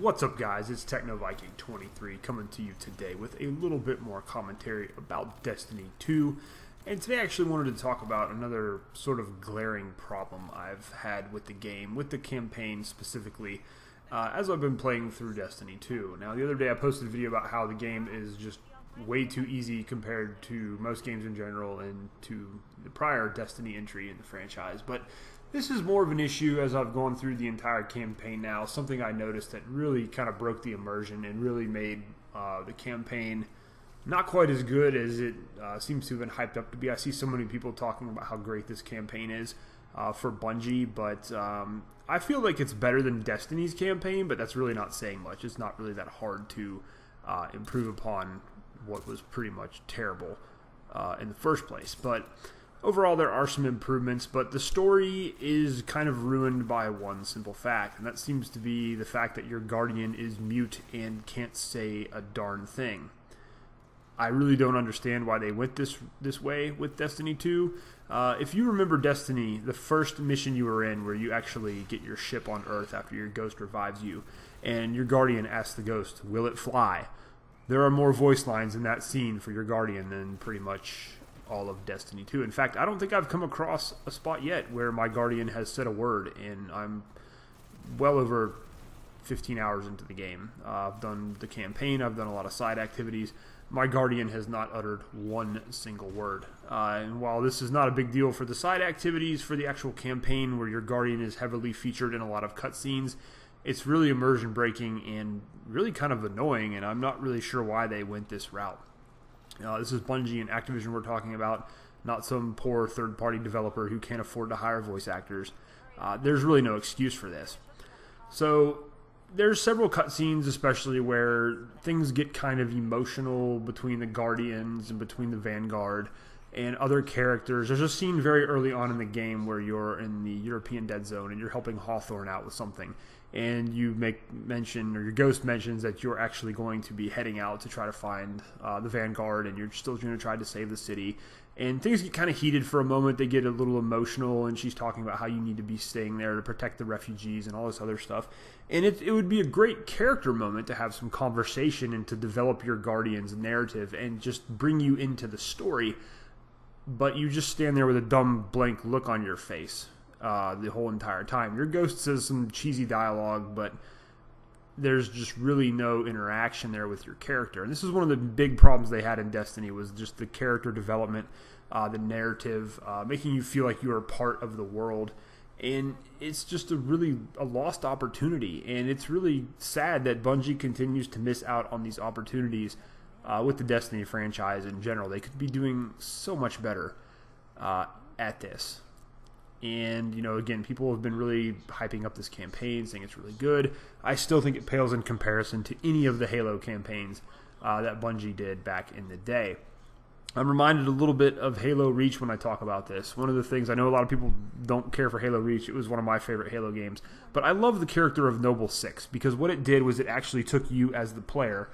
What's up, guys? It's TechnoViking23 coming to you today with a little bit more commentary about Destiny 2. And today I actually wanted to talk about another sort of glaring problem I've had with the game, with the campaign specifically, as I've been playing through Destiny 2. Now, the other day I posted a video about how the game is just way too easy compared to most games in general and to the prior Destiny entry in the franchise. But this is more of an issue as I've gone through the entire campaign now, something I noticed that really kind of broke the immersion and really made the campaign not quite as good as it seems to have been hyped up to be. I see so many people talking about how great this campaign is for Bungie, but I feel like it's better than Destiny's campaign, but that's really not saying much. It's not really that hard to improve upon what was pretty much terrible in the first place. But overall, there are some improvements, but the story is kind of ruined by one simple fact, and that seems to be the fact that your Guardian is mute and can't say a darn thing. I really don't understand why they went this way with Destiny 2. If you remember Destiny, the first mission you were in where you actually get your ship on Earth after your ghost revives you, and your Guardian asks the ghost, will it fly? There are more voice lines in that scene for your Guardian than pretty much all of Destiny 2. In fact, I don't think I've come across a spot yet where my Guardian has said a word, and I'm well over 15 hours into the game. I've done the campaign, I've done a lot of side activities. My Guardian has not uttered one single word. And while this is not a big deal for the side activities, for the actual campaign where your Guardian is heavily featured in a lot of cutscenes, it's really immersion breaking and really kind of annoying, and I'm not really sure why they went this route. This is Bungie and Activision we're talking about, not some poor third-party developer who can't afford to hire voice actors. There's really no excuse for this. So there's several cutscenes, especially where things get kind of emotional between the Guardians and between the Vanguard and other characters. There's a scene very early on in the game where you're in the European Dead Zone and you're helping Hawthorne out with something, and you make mention, or your ghost mentions, that you're actually going to be heading out to try to find the Vanguard, and you're still going to try to save the city. And things get kind of heated for a moment. They get a little emotional, and she's talking about how you need to be staying there to protect the refugees and all this other stuff. And it would be a great character moment to have some conversation and to develop your Guardian's narrative and just bring you into the story. But you just stand there with a dumb, blank look on your face the whole entire time. Your ghost says some cheesy dialogue, but there's just really no interaction there with your character. And this is one of the big problems they had in Destiny, was just the character development, the narrative, making you feel like you are part of the world. And it's just a lost opportunity. And it's really sad that Bungie continues to miss out on these opportunities with the Destiny franchise in general. They could be doing so much better at this. And, again, people have been really hyping up this campaign, saying it's really good. I still think it pales in comparison to any of the Halo campaigns that Bungie did back in the day. I'm reminded a little bit of Halo Reach when I talk about this. One of the things, I know a lot of people don't care for Halo Reach. It was one of my favorite Halo games. But I love the character of Noble Six, because what it did was it actually took you as the player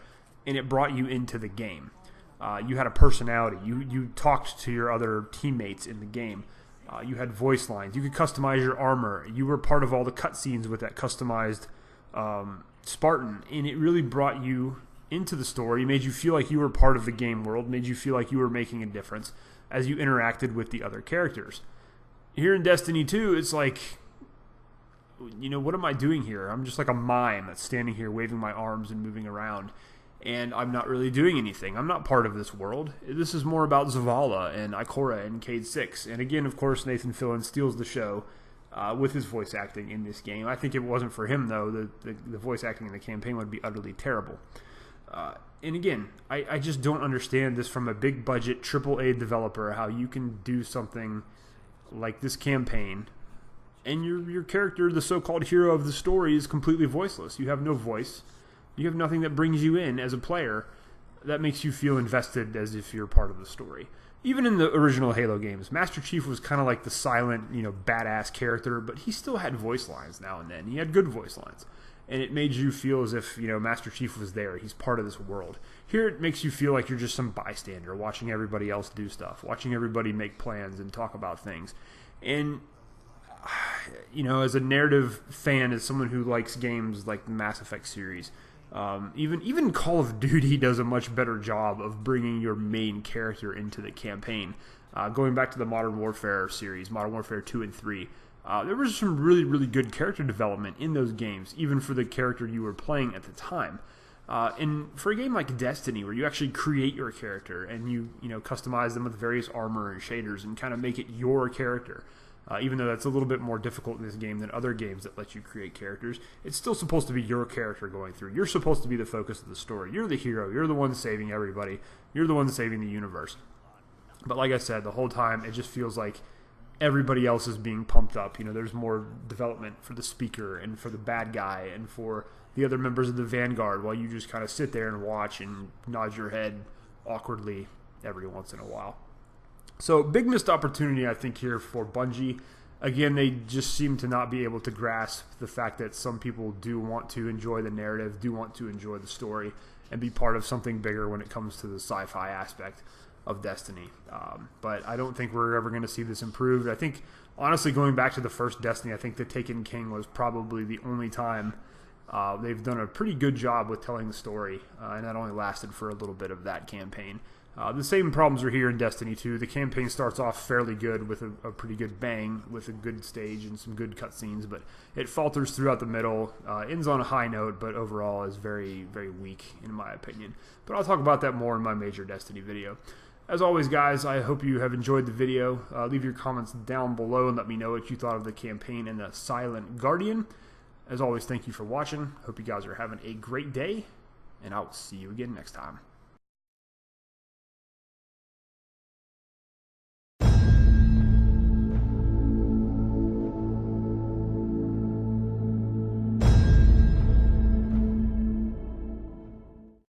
and it brought you into the game. You had a personality. You talked to your other teammates in the game. You had voice lines. You could customize your armor. You were part of all the cutscenes with that customized Spartan, and it really brought you into the story, made you feel like you were part of the game world, made you feel like you were making a difference as you interacted with the other characters. Here in Destiny 2, it's like, what am I doing here? I'm just like a mime that's standing here waving my arms and moving around, and I'm not really doing anything. I'm not part of this world. This is more about Zavala and Ikora and Cade 6. And again, of course, Nathan Fillion steals the show with his voice acting in this game. I think if it wasn't for him, though, the voice acting in the campaign would be utterly terrible. And again, I just don't understand this from a big budget AAA developer, how you can do something like this campaign and your character, the so-called hero of the story, is completely voiceless. You have no voice. You have nothing that brings you in as a player that makes you feel invested as if you're part of the story. Even in the original Halo games, Master Chief was kind of like the silent, badass character, but he still had voice lines now and then. He had good voice lines. And it made you feel as if, Master Chief was there. He's part of this world. Here it makes you feel like you're just some bystander watching everybody else do stuff, watching everybody make plans and talk about things. And you know, as a narrative fan, as someone who likes games like the Mass Effect series, even Call of Duty does a much better job of bringing your main character into the campaign. Going back to the Modern Warfare series, Modern Warfare 2 and 3, there was some really, really good character development in those games, even for the character you were playing at the time. And for a game like Destiny, where you actually create your character and you customize them with various armor and shaders and kind of make it your character, even though that's a little bit more difficult in this game than other games that let you create characters, it's still supposed to be your character going through. You're supposed to be the focus of the story. You're the hero. You're the one saving everybody. You're the one saving the universe. But like I said, the whole time it just feels like everybody else is being pumped up. You know, there's more development for the speaker and for the bad guy and for the other members of the Vanguard, while you just kind of sit there and watch and nod your head awkwardly every once in a while. So big missed opportunity, I think, here for Bungie. Again, they just seem to not be able to grasp the fact that some people do want to enjoy the narrative, do want to enjoy the story, and be part of something bigger when it comes to the sci-fi aspect of Destiny. But I don't think we're ever going to see this improved. I think, honestly, going back to the first Destiny, I think the Taken King was probably the only time they've done a pretty good job with telling the story, and that only lasted for a little bit of that campaign. The same problems are here in Destiny 2. The campaign starts off fairly good with a pretty good bang, with a good stage and some good cutscenes, but it falters throughout the middle, ends on a high note, but overall is very, very weak in my opinion. But I'll talk about that more in my major Destiny video. As always, guys, I hope you have enjoyed the video. Leave your comments down below and let me know what you thought of the campaign and the Silent Guardian. As always, thank you for watching. Hope you guys are having a great day, and I will see you again next time.